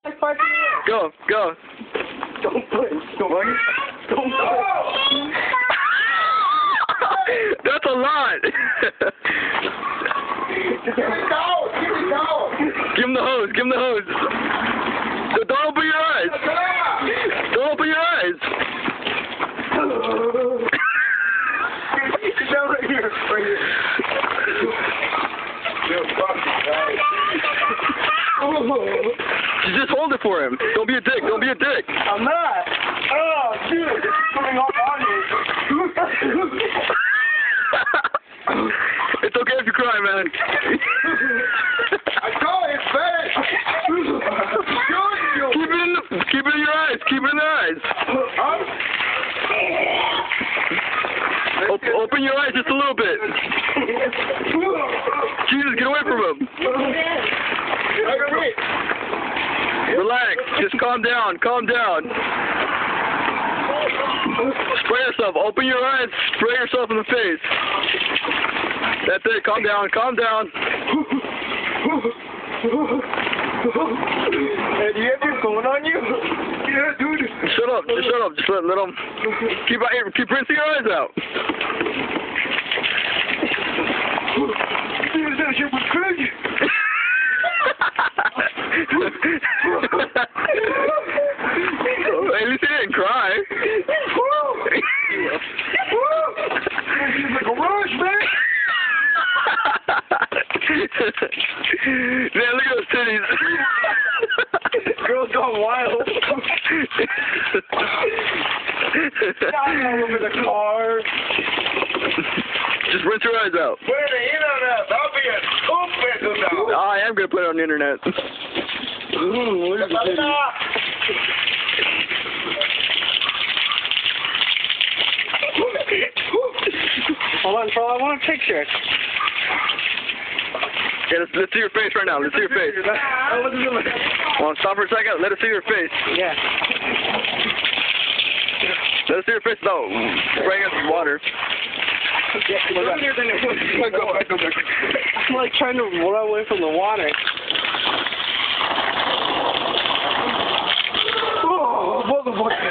Go, go. Don't push. Don't push. Don't push. That's a lot. Give him the hose. Give him the hose. Don't open your eyes. Don't open your eyes. Get down right here. Right here. Just hold it for him. Don't be a dick. Don't be a dick. I'm not. Oh, dude. It's coming off on me. It's okay if you cry, man. I call it fast. Keep it in your eyes. Keep it in your eyes. Open your eyes just a little bit. Jesus, get away from him. Relax. Just calm down. Calm down. Spray yourself. Open your eyes. Spray yourself in the face. That's it. Calm down. Calm down. Hey, do you have your phone on you? Yeah, dude. Shut up. Just shut up. Just let him. Keep rinsing your eyes out. At least he didn't cry. Like a rush, man. Man, look at those titties. Girl's gone wild. All over the car. Just rinse your eyes out. Put it in the internet. I'll be a stupid now. I am going to put it on the internet. Where's the titties? Hold on, Troll. I want a picture. Yeah, let's see your face right now. Let's see your face. Well, stop for a second. Let us see your face. Yeah. Let us see your face. No, spraying us with water. Go back. I'm like trying to run away from the water. Oh, motherfucker.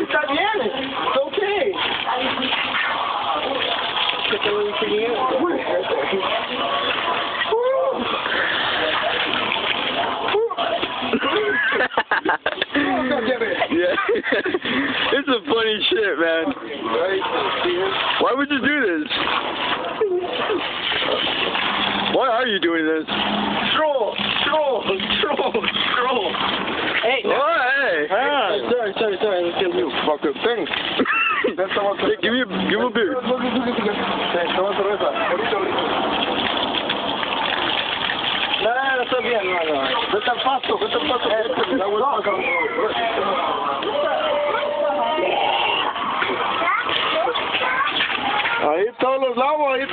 Está bien. It's okay. Yeah. It's some funny shit, man. Why would you do this? Why are you doing this? Troll. Hey. Oh, hey. Sorry. Let's get you fucked up thing. Hey, give him a beer. No, está bien, hermano. Vete al pasto. Ahí todos los lados, ahí.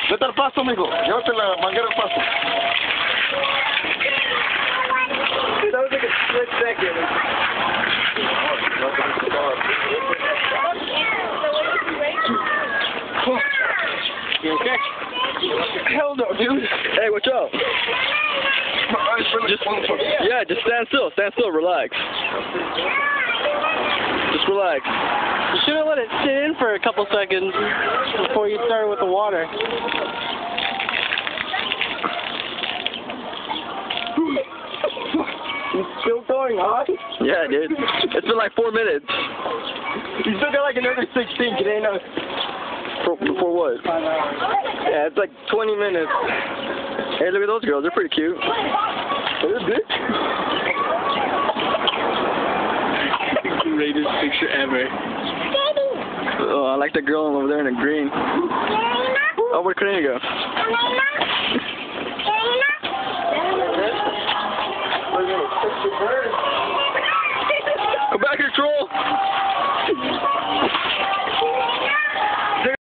Vete al pasto, mijo. Llévate la manguera al pasto. That was like a split second. You okay? Hell no, dude. Hey, watch out. Just stand still. Stand still. Relax. Just relax. You should have let it sit in for a couple seconds before you started with the water. It's still going on? Yeah, dude. It's been like 4 minutes. You still got like another 16. Get in. For what? Yeah, it's like 20 minutes. Hey, look at those girls. They're pretty cute. They're big. Greatest picture ever. Oh, I like the girl over there in the green. Oh, where'd Karina go?